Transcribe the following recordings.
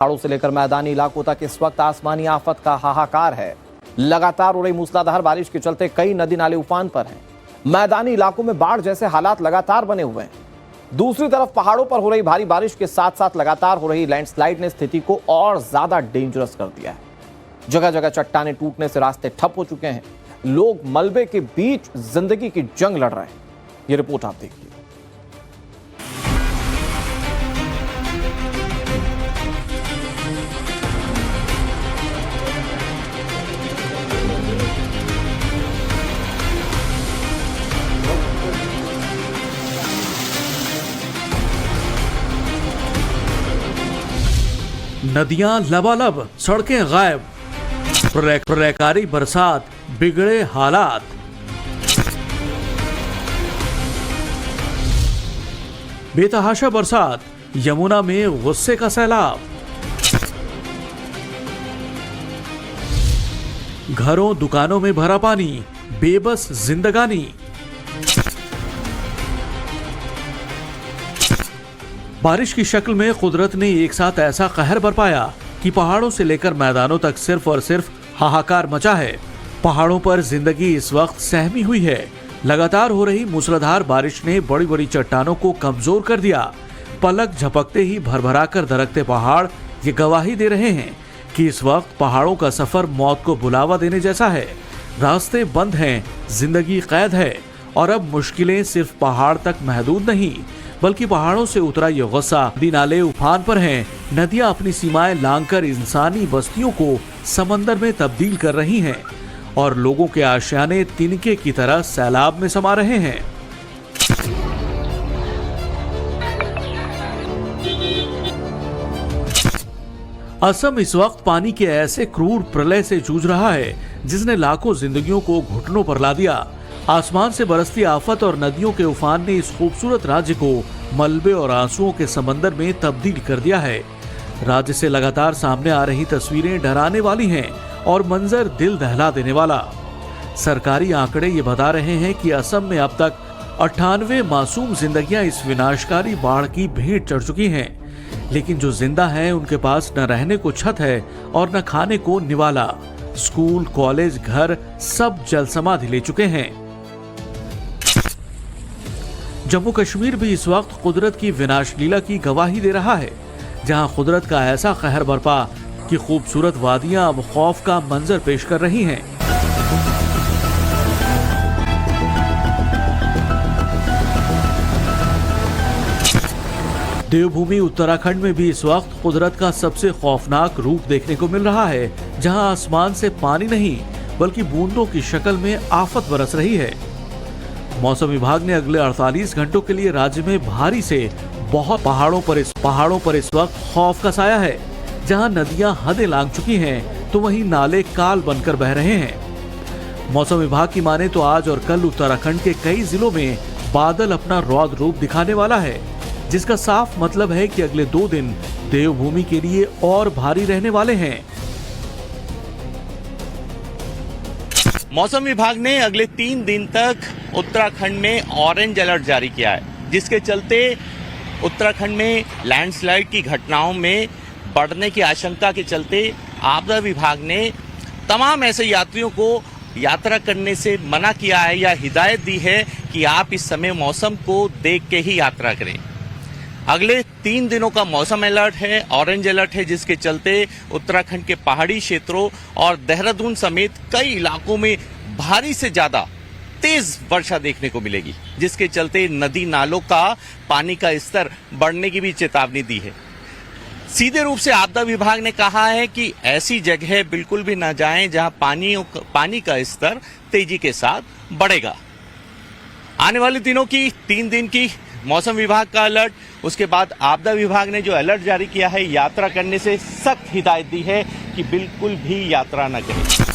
पहाड़ों से लेकर मैदानी इलाकों तक इस वक्त आसमानी आफत का हाहाकार है। लगातार हो रही मूसलाधार बारिश के चलते कई नदी नाले उफान पर हैं। मैदानी इलाकों में बाढ़ जैसे हालात लगातार बने हुए हैं। दूसरी तरफ पहाड़ों पर हो रही भारी बारिश के साथ साथ लगातार हो रही लैंडस्लाइड ने स्थिति को और ज्यादा डेंजरस कर दिया है। जगह जगह चट्टानें टूटने से रास्ते ठप हो चुके हैं। लोग मलबे के बीच जिंदगी की जंग लड़ रहे हैं। ये रिपोर्ट आप देखिए। नदियां लबालब, सड़कें गायब, प्रलयकारी बरसात, बिगड़े हालात। बेतहाशा बरसात, यमुना में गुस्से का सैलाब। घरों दुकानों में भरा पानी, बेबस जिंदगानी। बारिश की शक्ल में कुदरत ने एक साथ ऐसा कहर बरपाया कि पहाड़ों से लेकर मैदानों तक सिर्फ और सिर्फ हाहाकार मचा है। पहाड़ों पर जिंदगी इस वक्त सहमी हुई है। लगातार हो रही मूसलाधार बारिश ने बड़ी बड़ी चट्टानों को कमजोर कर दिया। पलक झपकते ही भरभराकर दरकते पहाड़ ये गवाही दे रहे हैं कि इस वक्त पहाड़ों का सफर मौत को बुलावा देने जैसा है। रास्ते बंद हैं, जिंदगी कैद है और अब मुश्किलें सिर्फ पहाड़ तक महदूद नहीं बल्कि पहाड़ों से उतरा ये गुस्सा नदी नाले उफान पर हैं। नदियां अपनी सीमाएं लांघकर इंसानी बस्तियों को समंदर में तब्दील कर रही हैं और लोगों के आशियाने तिनके की तरह सैलाब में समा रहे हैं। असम इस वक्त पानी के ऐसे क्रूर प्रलय से जूझ रहा है जिसने लाखों जिंदगियों को घुटनों पर ला दिया। आसमान से बरसती आफत और नदियों के उफान ने इस खूबसूरत राज्य को मलबे और आंसुओं के समंदर में तब्दील कर दिया है। राज्य से लगातार सामने आ रही तस्वीरें डराने वाली हैं और मंजर दिल दहला देने वाला। सरकारी आंकड़े ये बता रहे हैं कि असम में अब तक 98 मासूम जिंदगियां इस विनाशकारी बाढ़ की भेंट चढ़ चुकी हैं। लेकिन जो जिंदा हैं उनके पास न रहने को छत है और न खाने को निवाला। स्कूल, कॉलेज, घर सब जल समाधि ले चुके हैं। जम्मू कश्मीर भी इस वक्त कुदरत की विनाश लीला की गवाही दे रहा है, जहां कुदरत का ऐसा कहर बरपा कि खूबसूरत वादियां अब खौफ का मंजर पेश कर रही हैं। देवभूमि उत्तराखंड में भी इस वक्त कुदरत का सबसे खौफनाक रूप देखने को मिल रहा है, जहां आसमान से पानी नहीं बल्कि बूंदों की शक्ल में आफत बरस रही है। मौसम विभाग ने अगले 48 घंटों के लिए राज्य में भारी से बहुत पहाड़ों पर इस वक्त खौफ का साया है। जहां नदियां हदें लांघ चुकी हैं तो वहीं नाले काल बनकर बह रहे हैं। मौसम विभाग की माने तो आज और कल उत्तराखंड के कई जिलों में बादल अपना रौद्र रूप दिखाने वाला है, जिसका साफ मतलब है कि अगले 2 दिन देवभूमि के लिए और भारी रहने वाले हैं। मौसम विभाग ने अगले 3 दिन तक उत्तराखंड में ऑरेंज अलर्ट जारी किया है, जिसके चलते उत्तराखंड में लैंडस्लाइड की घटनाओं में बढ़ने की आशंका के चलते आपदा विभाग ने तमाम ऐसे यात्रियों को यात्रा करने से मना किया है या हिदायत दी है कि आप इस समय मौसम को देख के ही यात्रा करें। अगले 3 दिनों का मौसम अलर्ट है, ऑरेंज अलर्ट है, जिसके चलते उत्तराखंड के पहाड़ी क्षेत्रों और देहरादून समेत कई इलाकों में भारी से ज्यादा तेज वर्षा देखने को मिलेगी, जिसके चलते नदी नालों का पानी का स्तर बढ़ने की भी चेतावनी दी है। सीधे रूप से आपदा विभाग ने कहा है कि ऐसी जगह बिल्कुल भी न जाएं जहां पानी का स्तर तेजी के साथ बढ़ेगा। आने वाले दिनों की 3 दिन की मौसम विभाग का अलर्ट, उसके बाद आपदा विभाग ने जो अलर्ट जारी किया है, यात्रा करने से सख्त हिदायत दी है कि बिल्कुल भी यात्रा न करें।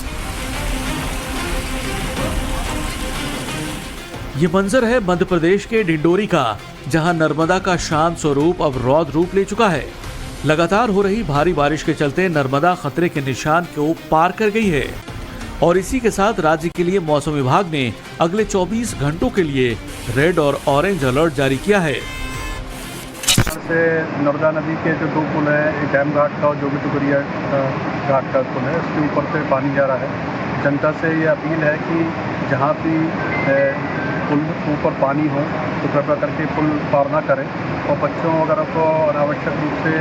ये मंजर है मध्य प्रदेश के डिंडोरी का, जहां नर्मदा का शांत स्वरूप अब रौद्र रूप ले चुका है। लगातार हो रही भारी बारिश के चलते नर्मदा खतरे के निशान को पार कर गई है और इसी के साथ राज्य के लिए मौसम विभाग ने अगले 24 घंटों के लिए रेड और ऑरेंज अलर्ट जारी किया है। से नर्मदा नदी के जो 2 पुल हैं, एक डैम घाट का और जोगी टुकरिया घाट का पुल है, उसके ऊपर से पानी जा रहा है। जनता से ये अपील है कि जहाँ भी पुल ऊपर पानी हो तो कृपया करके पुल पार ना करें और बच्चों वगैरह को अनावश्यक रूप से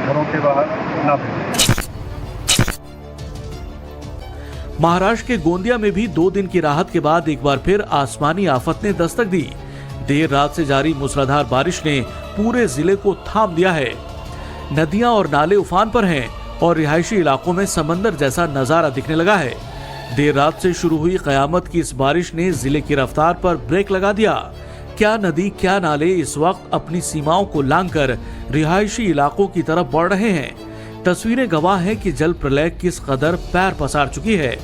घरों के बाहर ना भेजें। महाराष्ट्र के गोंदिया में भी 2 दिन की राहत के बाद एक बार फिर आसमानी आफत ने दस्तक दी। देर रात से जारी मूसलाधार बारिश ने पूरे जिले को थाम दिया है। नदियां और नाले उफान पर हैं और रिहायशी इलाकों में समंदर जैसा नजारा दिखने लगा है। देर रात से शुरू हुई कयामत की इस बारिश ने जिले की रफ्तार पर ब्रेक लगा दिया। क्या नदी क्या नाले इस वक्त अपनी सीमाओं को लांघकर रिहायशी इलाकों की तरफ बढ़ रहे हैं। तस्वीरें गवाह हैं कि जल प्रलय किस कदर पैर पसार चुकी है।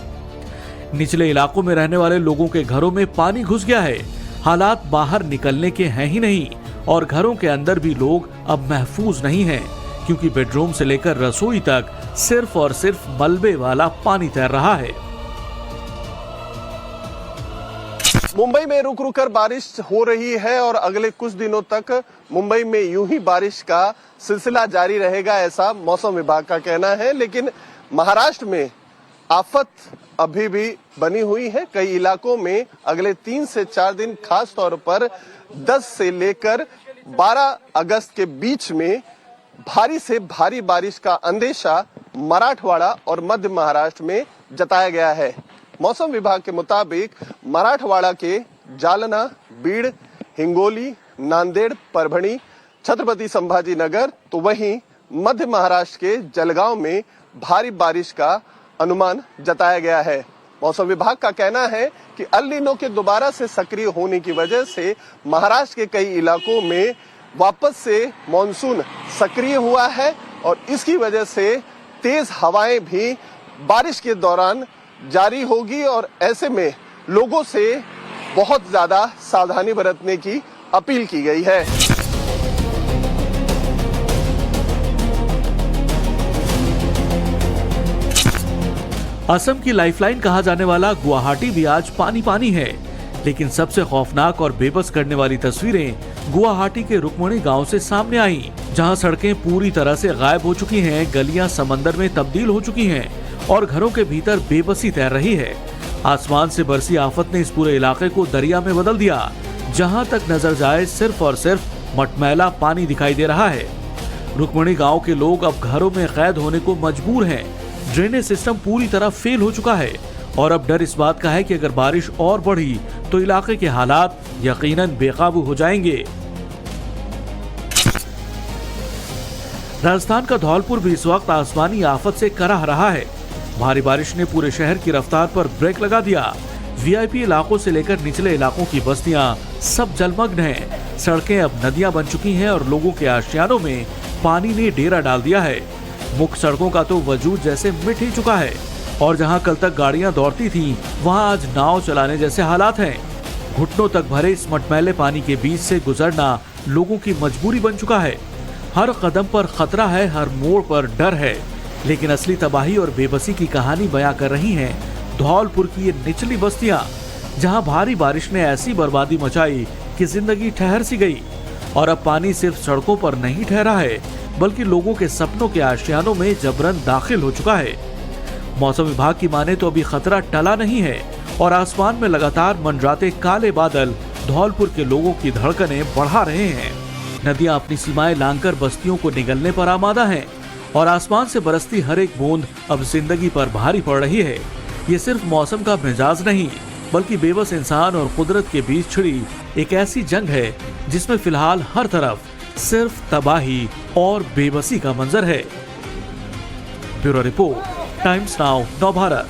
निचले इलाकों में रहने वाले लोगों के घरों में पानी घुस गया है। हालात बाहर निकलने के हैं ही नहीं और घरों के अंदर भी लोग अब महफूज नहीं हैं, क्योंकि बेडरूम से लेकर रसोई तक सिर्फ और सिर्फ मलबे वाला पानी तैर रहा है। मुंबई में रुक रुक कर बारिश हो रही है और अगले कुछ दिनों तक मुंबई में यूं ही बारिश का सिलसिला जारी रहेगा, ऐसा मौसम विभाग का कहना है। लेकिन महाराष्ट्र में आफत अभी भी बनी हुई है। कई इलाकों में अगले 3 से 4 दिन खास तौर पर 10 से लेकर 12 अगस्त के बीच में भारी से भारी बारिश का अंदेशा मराठवाड़ा और मध्य महाराष्ट्र में जताया गया है। मौसम विभाग के मुताबिक मराठवाड़ा के जालना, बीड़, हिंगोली, नांदेड़, परभणी, छत्रपति संभाजी नगर तो वहीं मध्य महाराष्ट्र के जलगांव में भारी बारिश का अनुमान जताया गया है। मौसम विभाग का कहना है कि अल नीनो के दोबारा से सक्रिय होने की वजह से महाराष्ट्र के कई इलाकों में वापस से मॉनसून सक्रिय हुआ है और इसकी वजह से तेज हवाएं भी बारिश के दौरान जारी होगी और ऐसे में लोगों से बहुत ज्यादा सावधानी बरतने की अपील की गई है। असम की लाइफलाइन कहा जाने वाला गुवाहाटी भी आज पानी पानी है। लेकिन सबसे खौफनाक और बेबस करने वाली तस्वीरें गुवाहाटी के रुक्मणी गांव से सामने आई, जहां सड़कें पूरी तरह से गायब हो चुकी हैं, गलियां समंदर में तब्दील हो चुकी हैं और घरों के भीतर बेबसी तैर रही है। आसमान से बरसी आफत ने इस पूरे इलाके को दरिया में बदल दिया। जहां तक नजर जाए सिर्फ और सिर्फ मटमैला पानी दिखाई दे रहा है। रुक्मणी गांव के लोग अब घरों में कैद होने को मजबूर हैं। ड्रेनेज सिस्टम पूरी तरह फेल हो चुका है और अब डर इस बात का है कि अगर बारिश और बढ़ी तो इलाके के हालात यकीनन बेकाबू हो जाएंगे। राजस्थान का धौलपुर भी इस वक्त आसमानी आफत से कराह रहा है। भारी बारिश ने पूरे शहर की रफ्तार पर ब्रेक लगा दिया। वीआईपी इलाकों से लेकर निचले इलाकों की बस्तियां सब जलमग्न हैं। सड़कें अब नदियां बन चुकी हैं और लोगों के आशियानों में पानी ने डेरा डाल दिया है। मुख्य सड़कों का तो वजूद जैसे मिट ही चुका है और जहां कल तक गाड़ियां दौड़ती थीं, वहां आज नाव चलाने जैसे हालात हैं। घुटनों तक भरे इस मटमैले पानी के बीच से गुजरना लोगों की मजबूरी बन चुका है। हर कदम पर खतरा है, हर मोड़ पर डर है। लेकिन असली तबाही और बेबसी की कहानी बयां कर रही हैं धौलपुर की ये निचली बस्तियां, जहां भारी बारिश ने ऐसी बर्बादी मचाई कि जिंदगी ठहर सी गई। और अब पानी सिर्फ सड़कों पर नहीं ठहरा है, बल्कि लोगों के सपनों के आशियानों में जबरन दाखिल हो चुका है। मौसम विभाग की माने तो अभी खतरा टला नहीं है और आसमान में लगातार मंडराते काले बादल धौलपुर के लोगों की धड़कनें बढ़ा रहे हैं। नदियां अपनी सीमाएं लांघकर बस्तियों को निगलने पर आमादा हैं और आसमान से बरसती हर एक बूंद अब जिंदगी पर भारी पड़ रही है। ये सिर्फ मौसम का मिजाज नहीं, बल्कि बेबस इंसान और कुदरत के बीच छिड़ी एक ऐसी जंग है जिसमें फिलहाल हर तरफ सिर्फ तबाही और बेबसी का मंजर है। ब्यूरो रिपोर्ट, टाइम्स नाउ, नव भारत।